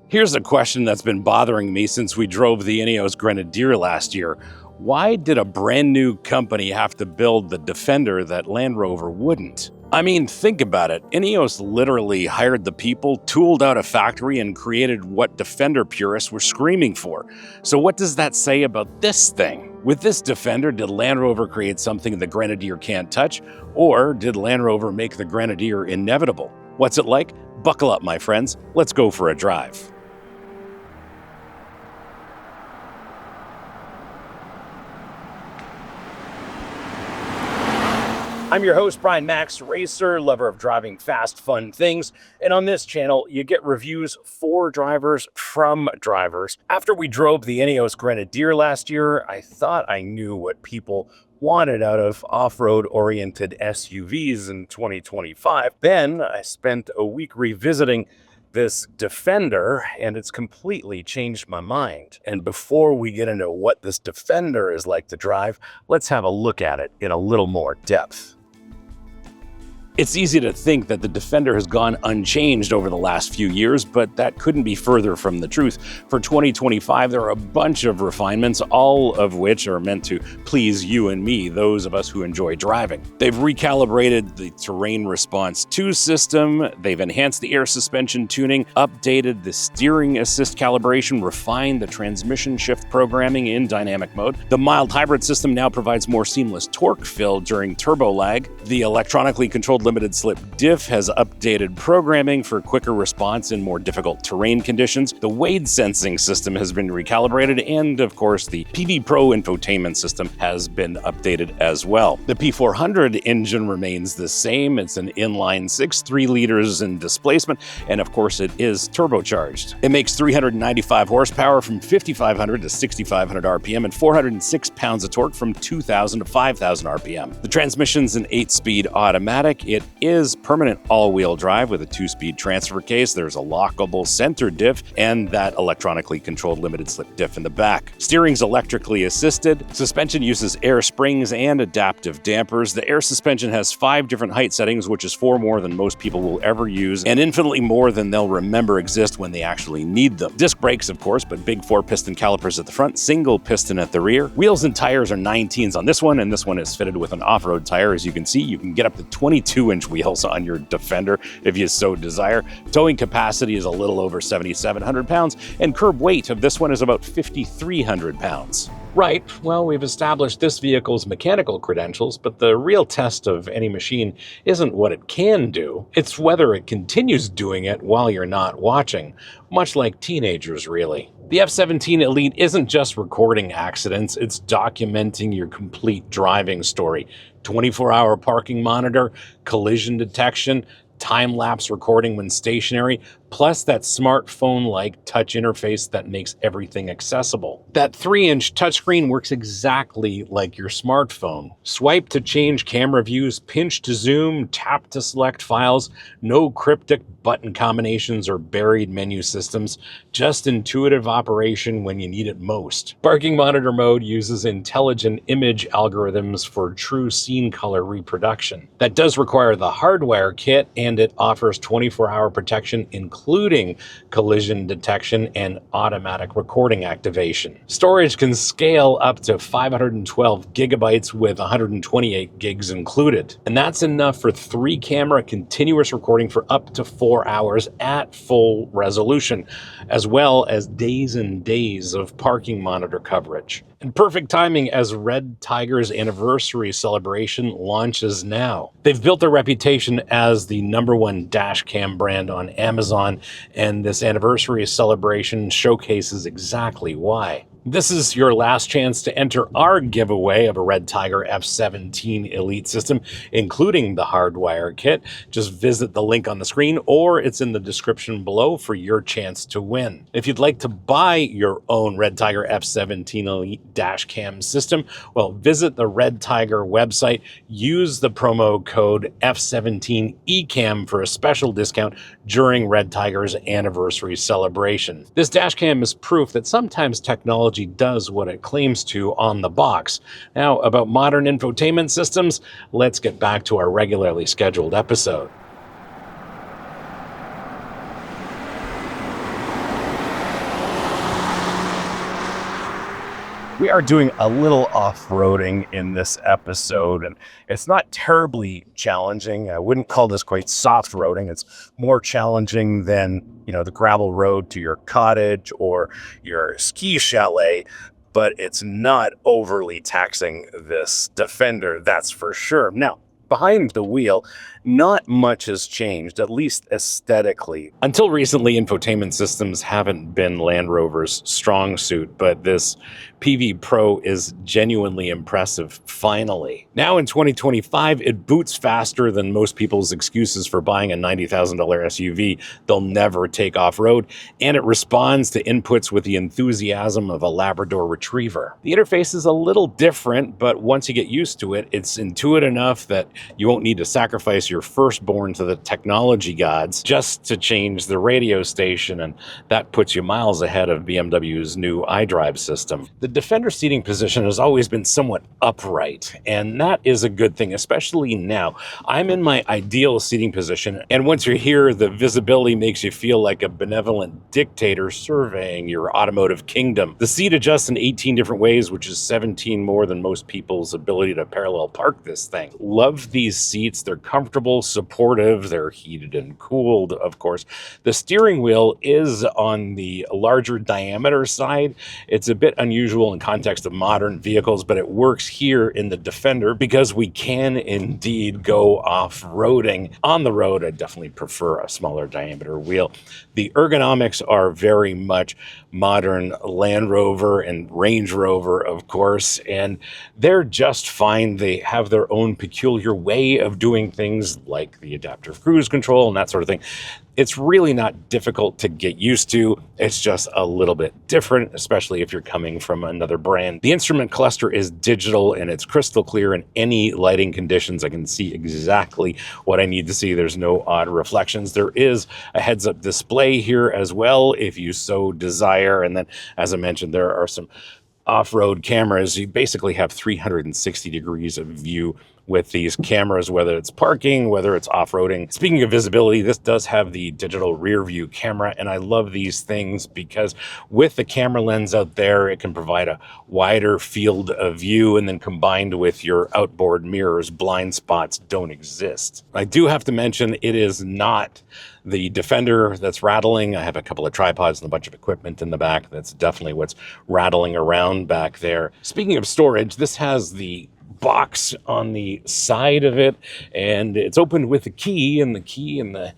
Here's a question that's been bothering me since we drove the INEOS Grenadier last year. Why did a brand new company have to build the Defender that Land Rover wouldn't? I mean, think about it. INEOS literally hired the people, tooled out a factory, and created what Defender purists were screaming for. So what does that say about this thing? With this Defender, did Land Rover create something the Grenadier can't touch? Or did Land Rover make the Grenadier inevitable? What's it like? Buckle up, my friends. Let's go for a drive. I'm your host, Brian Makse, racer, lover of driving fast, fun things. And on this channel, you get reviews for drivers from drivers. After we drove the INEOS Grenadier last year, I thought I knew what people wanted out of off-road oriented SUVs in 2025. Then I spent a week revisiting this Defender, and it's completely changed my mind. And before we get into what this Defender is like to drive, let's have a look at it in a little more depth. It's easy to think that the Defender has gone unchanged over the last few years, but that couldn't be further from the truth. For 2025, there are a bunch of refinements, all of which are meant to please you and me, those of us who enjoy driving. They've recalibrated the Terrain Response 2 system, they've enhanced the air suspension tuning, updated the steering assist calibration, refined the transmission shift programming in dynamic mode. The mild hybrid system now provides more seamless torque fill during turbo lag. The electronically controlled limited slip diff has updated programming for quicker response in more difficult terrain conditions. The weight sensing system has been recalibrated, and of course the PD Pro infotainment system has been updated as well. The P400 engine remains the same. It's an inline-six, 3 liters in displacement, and of course it is turbocharged. It makes 395 horsepower from 5,500 to 6,500 RPM and 406 pounds of torque from 2,000 to 5,000 RPM. The transmission's an 8-speed automatic. It is permanent all-wheel drive with a 2-speed transfer case. There's a lockable center diff and that electronically controlled limited slip diff in the back. Steering's electrically assisted. Suspension uses air springs and adaptive dampers. The air suspension has 5 different height settings, which is 4 more than most people will ever use, and infinitely more than they'll remember exist when they actually need them. Disc brakes, of course, but big 4-piston calipers at the front, single piston at the rear. Wheels and tires are 19s on this one, and this one is fitted with an off-road tire. As you can see, you can get up to 22-inch wheels on your Defender if you so desire. Towing capacity is a little over 7,700 pounds, and curb weight of this one is about 5,300 pounds. Right, well, we've established this vehicle's mechanical credentials, but the real test of any machine isn't what it can do, it's whether it continues doing it while you're not watching, much like teenagers, really. The F17 Elite isn't just recording accidents, it's documenting your complete driving story. 24-hour parking monitor, collision detection, time-lapse recording when stationary, plus that smartphone-like touch interface that makes everything accessible. That 3-inch touchscreen works exactly like your smartphone. Swipe to change camera views, pinch to zoom, tap to select files, no cryptic button combinations or buried menu systems, just intuitive operation when you need it most. Parking monitor mode uses intelligent image algorithms for true scene color reproduction. That does require the hardware kit, and it offers 24-hour protection including collision detection and automatic recording activation. Storage can scale up to 512 gigabytes with 128 gigs included. And that's enough for 3-camera continuous recording for up to 4 hours at full resolution, as well as days and days of parking monitor coverage. And perfect timing as Redtiger's anniversary celebration launches now. They've built their reputation as the #1 dash cam brand on Amazon, and this anniversary celebration showcases exactly why. This is your last chance to enter our giveaway of a Redtiger F17 Elite system, including the hardwire kit. Just visit the link on the screen, or it's in the description below for your chance to win. If you'd like to buy your own Redtiger F17 Elite dash cam system, well, visit the Redtiger website, use the promo code F17ECAM for a special discount during Redtiger's anniversary celebration. This dash cam is proof that sometimes technology does what it claims to on the box. Now, about modern infotainment systems, let's get back to our regularly scheduled episode. We are doing a little off-roading in this episode, and it's not terribly challenging. I wouldn't call this quite soft-roading. It's more challenging than, the gravel road to your cottage or your ski chalet, but it's not overly taxing this Defender, that's for sure. Now, behind the wheel, not much has changed, at least aesthetically. Until recently, infotainment systems haven't been Land Rover's strong suit, but this PV Pro is genuinely impressive, finally. Now in 2025, it boots faster than most people's excuses for buying a $90,000 SUV they'll never take off-road, and it responds to inputs with the enthusiasm of a Labrador Retriever. The interface is a little different, but once you get used to it, it's intuitive enough that you won't need to sacrifice your firstborn to the technology gods just to change the radio station, and that puts you miles ahead of BMW's new iDrive system. The Defender seating position has always been somewhat upright, and that is a good thing, especially now. I'm in my ideal seating position, and once you're here, the visibility makes you feel like a benevolent dictator surveying your automotive kingdom. The seat adjusts in 18 different ways, which is 17 more than most people's ability to parallel park this thing. Love these seats. They're comfortable, supportive, they're heated and cooled, of course. The steering wheel is on the larger diameter side. It's a bit unusual in context of modern vehicles, but it works here in the Defender because we can indeed go off-roading. On the road, I definitely prefer a smaller diameter wheel. The ergonomics are very much modern Land Rover and Range Rover, of course, and they're just fine. They have their own peculiar way of doing things like the adaptive cruise control and that sort of thing. It's really not difficult to get used to. It's just a little bit different, especially if you're coming from another brand. The instrument cluster is digital and it's crystal clear in any lighting conditions. I can see exactly what I need to see. There's no odd reflections. There is a heads-up display here as well, if you so desire. And then, as I mentioned, there are some off-road cameras. You basically have 360 degrees of view with these cameras, whether it's parking, whether it's off-roading. Speaking of visibility, this does have the digital rear view camera, and I love these things because with the camera lens out there, it can provide a wider field of view, and then combined with your outboard mirrors, blind spots don't exist. I do have to mention, it is not the Defender that's rattling. I have a couple of tripods and a bunch of equipment in the back. That's definitely what's rattling around back there. Speaking of storage, this has the box on the side of it, and it's opened with a key, and the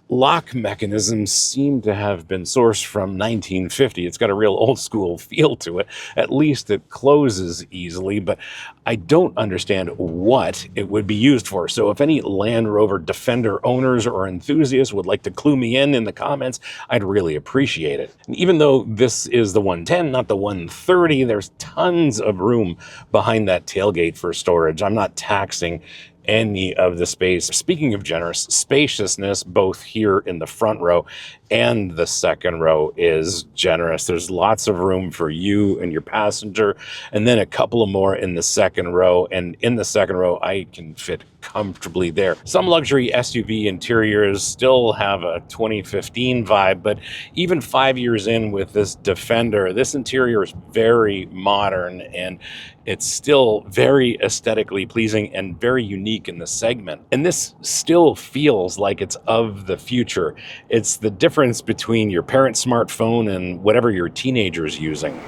lock mechanisms seem to have been sourced from 1950. It's got a real old school feel to it. At least it closes easily, but I don't understand what it would be used for. So if any Land Rover Defender owners or enthusiasts would like to clue me in the comments, I'd really appreciate it. And even though this is the 110, not the 130, there's tons of room behind that tailgate for storage. I'm not taxing any of the space. Speaking of generous spaciousness, both here in the front row and the second row is generous. There's lots of room for you and your passenger, and then a couple of more in the second row. And in the second row, I can fit comfortably there. Some luxury SUV interiors still have a 2015 vibe, but even 5 years in with this Defender, this interior is very modern, and it's still very aesthetically pleasing and very unique in the segment. And this still feels like it's of the future. It's the difference between your parent's smartphone and whatever your teenager's using.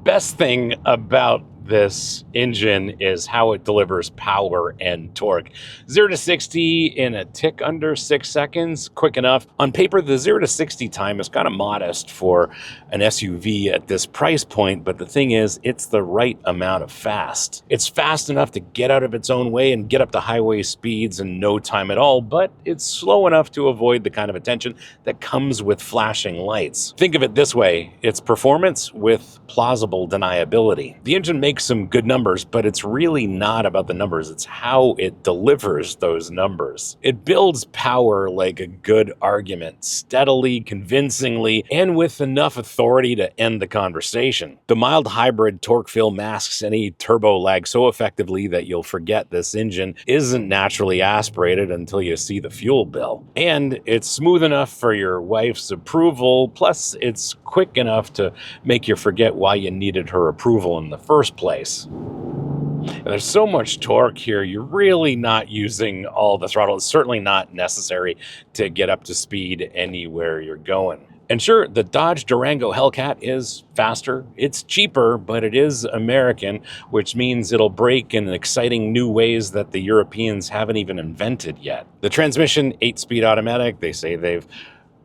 Best thing about this engine is how it delivers power and torque. 0 to 60 in a tick under 6 seconds, quick enough. On paper, the 0 to 60 time is kind of modest for an SUV at this price point, but the thing is, it's the right amount of fast. It's fast enough to get out of its own way and get up to highway speeds in no time at all, but it's slow enough to avoid the kind of attention that comes with flashing lights. Think of it this way, it's performance with plausible deniability. The engine makes make some good numbers, but it's really not about the numbers. It's how it delivers those numbers. It builds power like a good argument, steadily, convincingly, and with enough authority to end the conversation. The mild hybrid torque fill masks any turbo lag so effectively that you'll forget this engine isn't naturally aspirated until you see the fuel bill. And it's smooth enough for your wife's approval, plus it's quick enough to make you forget why you needed her approval in the first place. And there's so much torque here, you're really not using all the throttle. It's certainly not necessary to get up to speed anywhere you're going. And sure, the Dodge Durango Hellcat is faster, it's cheaper, but it is American, which means it'll brake in exciting new ways that the Europeans haven't even invented yet. The transmission, 8-speed automatic, they say they've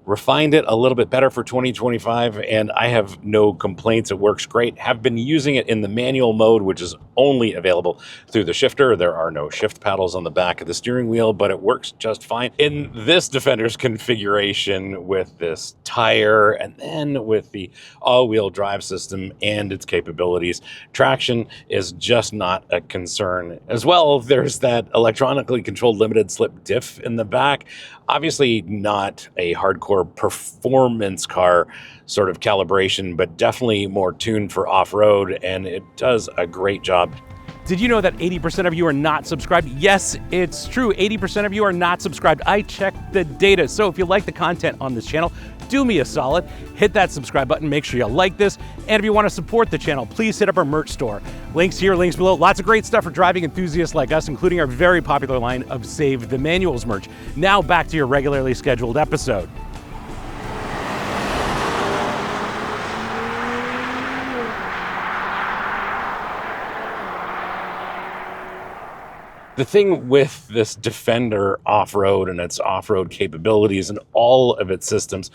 refined it a little bit better for 2025, and I have no complaints. It works great. Have been using it in the manual mode, which is only available through the shifter. There are no shift paddles on the back of the steering wheel, but it works just fine. In this Defender's configuration with this tire and then with the all-wheel drive system and its capabilities, traction is just not a concern. As well, there's that electronically controlled limited slip diff in the back. Obviously not a hardcore performance car sort of calibration, but definitely more tuned for off-road, and it does a great job. Did you know that 80% of you are not subscribed? Yes, it's true. 80% of you are not subscribed. I checked the data. So if you like the content on this channel, do me a solid, hit that subscribe button, make sure you like this. And if you want to support the channel, please hit up our merch store. Links here, links below. Lots of great stuff for driving enthusiasts like us, including our very popular line of Save the Manuals merch. Now back to your regularly scheduled episode. The thing with this Defender off-road and its off-road capabilities and all of its systems,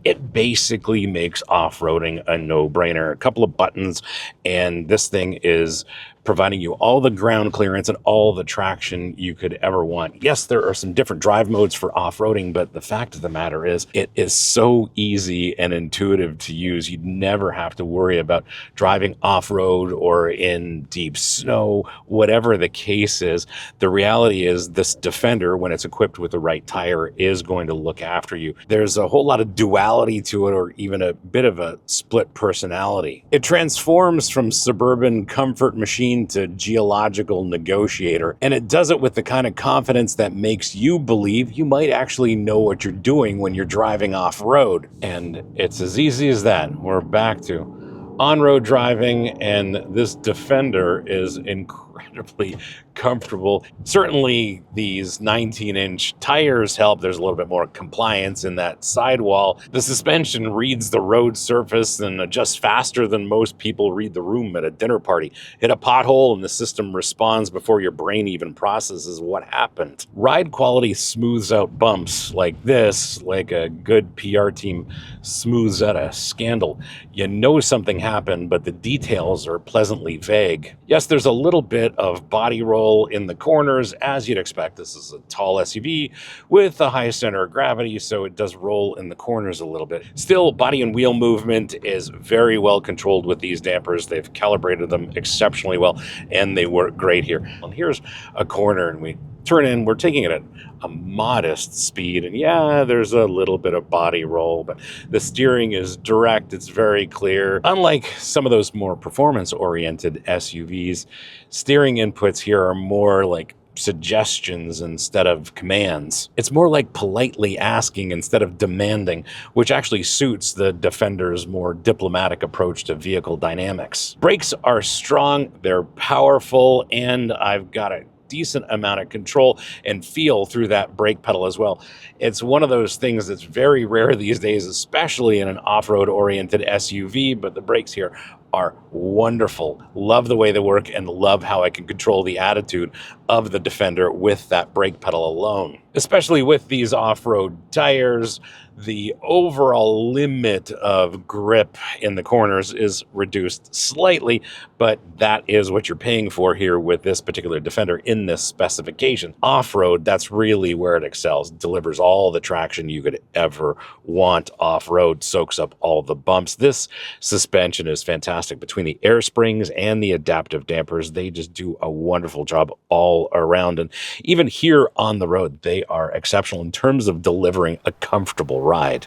it basically makes off-roading a no-brainer. A couple of buttons, and this thing is providing you all the ground clearance and all the traction you could ever want. Yes, there are some different drive modes for off-roading, but the fact of the matter is it is so easy and intuitive to use. You'd never have to worry about driving off-road or in deep snow, whatever the case is. The reality is this Defender, when it's equipped with the right tire, is going to look after you. There's a whole lot of duality to it, or even a bit of a split personality. It transforms from suburban comfort machine to geological negotiator, and it does it with the kind of confidence that makes you believe you might actually know what you're doing when you're driving off-road. And it's as easy as that. We're back to on-road driving, and this Defender is incredibly comfortable. Certainly these 19-inch tires help. There's a little bit more compliance in that sidewall. The suspension reads the road surface and adjusts faster than most people read the room at a dinner party. Hit a pothole and the system responds before your brain even processes what happened. Ride quality smooths out bumps like this, like a good PR team smooths out a scandal. You know something happened, but the details are pleasantly vague. Yes, there's a little bit of body roll in the corners, as you'd expect. This is a tall SUV with a high center of gravity, so it does roll in the corners a little bit. Still, body and wheel movement is very well controlled with these dampers. They've calibrated them exceptionally well, and they work great here. And here's a corner, and we turn in. We're taking it at a modest speed, and yeah, there's a little bit of body roll, but the steering is direct. It's very clear. Unlike some of those more performance-oriented SUVs, steering inputs here are more like suggestions instead of commands. It's more like politely asking instead of demanding, which actually suits the Defender's more diplomatic approach to vehicle dynamics. Brakes are strong, they're powerful, and I've got a decent amount of control and feel through that brake pedal as well. It's one of those things that's very rare these days, especially in an off-road oriented SUV, but the brakes here are wonderful. Love the way they work and love how I can control the attitude of the Defender with that brake pedal alone. Especially with these off-road tires, The overall limit of grip in the corners is reduced slightly, but that is what you're paying for here with this particular Defender in this specification. Off-road, that's really where it excels. It delivers all the traction you could ever want off-road, soaks up all the bumps. This suspension is fantastic. Between the air springs and the adaptive dampers, they just do a wonderful job all around. And even here on the road, they are exceptional in terms of delivering a comfortable ride.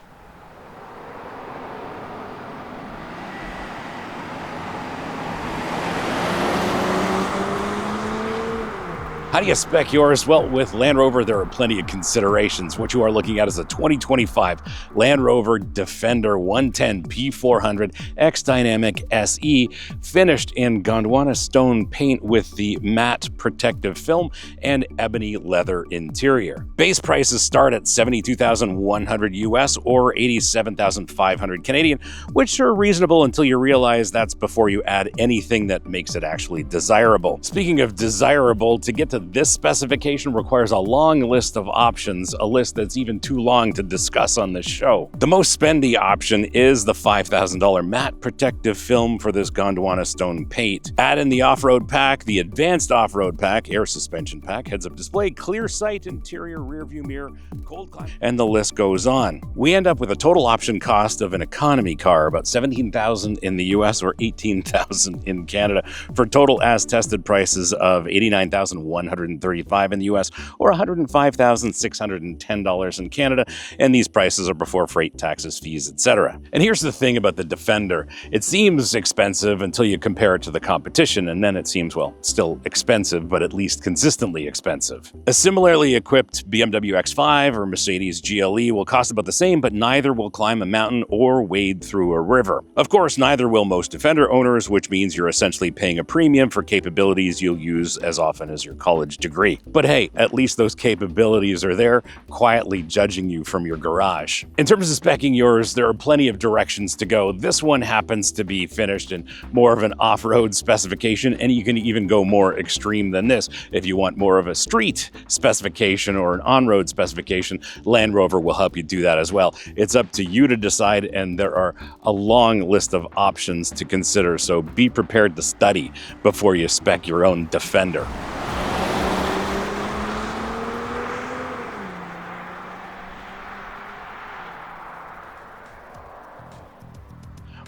How do you spec yours? Well, with Land Rover, there are plenty of considerations. What you are looking at is a 2025 Land Rover Defender 110 P400 X-Dynamic SE, finished in Gondwana stone paint with the matte protective film and ebony leather interior. Base prices start at $72,100 US or $87,500 Canadian, which are reasonable until you realize that's before you add anything that makes it actually desirable. Speaking of desirable, to get to this specification requires a long list of options, a list that's even too long to discuss on this show. The most spendy option is the $5,000 matte protective film for this Gondwana stone paint. Add in the off-road pack, the advanced off-road pack, air suspension pack, heads-up display, clear sight, interior rear-view mirror, cold climate, and the list goes on. We end up with a total option cost of an economy car, about $17,000 in the US or $18,000 in Canada, for total as-tested prices of $89,135 in the US or $105,610 in Canada, and these prices are before freight, taxes, fees, etc. And here's the thing about the Defender. It seems expensive until you compare it to the competition, and then it seems, well, still expensive, but at least consistently expensive. A similarly equipped BMW X5 or Mercedes GLE will cost about the same, but neither will climb a mountain or wade through a river. Of course, neither will most Defender owners, which means you're essentially paying a premium for capabilities you'll use as often as your college degree. But hey, at least those capabilities are there, quietly judging you from your garage. In terms of speccing yours, there are plenty of directions to go. This one happens to be finished in more of an off-road specification, and you can even go more extreme than this. If you want more of a street specification or an on-road specification, Land Rover will help you do that as well. It's up to you to decide, and there are a long list of options to consider, so be prepared to study before you spec your own Defender.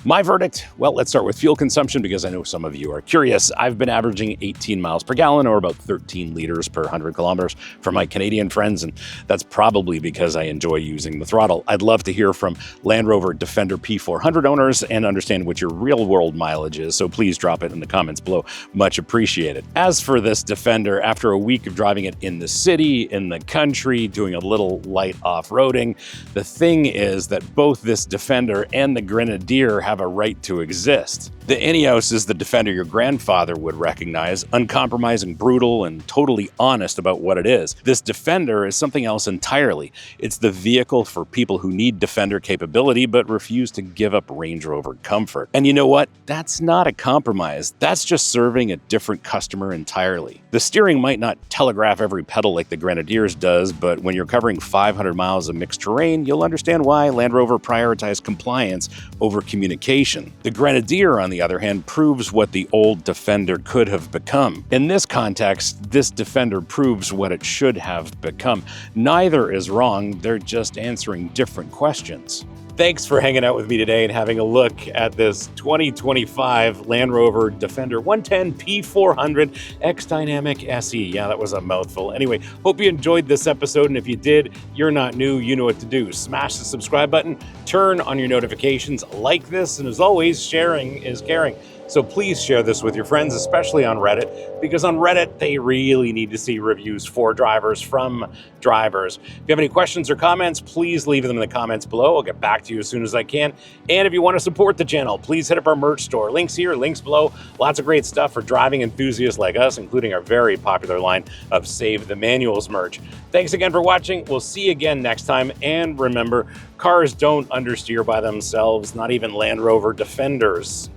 My verdict? Well, let's start with fuel consumption because I know some of you are curious. I've been averaging 18 miles per gallon or about 13 liters per 100 kilometers for my Canadian friends, and that's probably because I enjoy using the throttle. I'd love to hear from Land Rover Defender P400 owners and understand what your real-world mileage is, so please drop it in the comments below. Much appreciated. As for this Defender, after a week of driving it in the city, in the country, doing a little light off-roading, the thing is that both this Defender and the Grenadier have a right to exist. The INEOS is the Defender your grandfather would recognize, uncompromising, brutal, and totally honest about what it is. This Defender is something else entirely. It's the vehicle for people who need Defender capability but refuse to give up Range Rover comfort. And you know what? That's not a compromise. That's just serving a different customer entirely. The steering might not telegraph every pedal like the Grenadier's does, but when you're covering 500 miles of mixed terrain, you'll understand why Land Rover prioritized compliance over communication. The Grenadier, on the other hand, proves what the old Defender could have become. In this context, this Defender proves what it should have become. Neither is wrong, they're just answering different questions. Thanks for hanging out with me today and having a look at this 2025 Land Rover Defender 110 P400 X-Dynamic SE. Yeah, that was a mouthful. Anyway, hope you enjoyed this episode, and if you did, you're not new, you know what to do. Smash the subscribe button, turn on your notifications, like this, and as always, sharing is caring. So please share this with your friends, especially on Reddit, because on Reddit, they really need to see reviews for drivers from drivers. If you have any questions or comments, please leave them in the comments below. I'll get back to you as soon as I can. And if you want to support the channel, please hit up our merch store. Links here, links below. Lots of great stuff for driving enthusiasts like us, including our very popular line of Save the Manuals merch. Thanks again for watching. We'll see you again next time. And remember, cars don't understeer by themselves, not even Land Rover Defenders.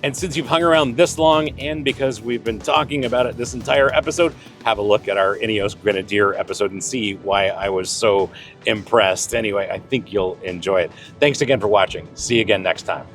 And since you've hung around this long, and because we've been talking about it this entire episode, have a look at our INEOS Grenadier episode and see why I was so impressed. Anyway, I think you'll enjoy it. Thanks again for watching. See you again next time.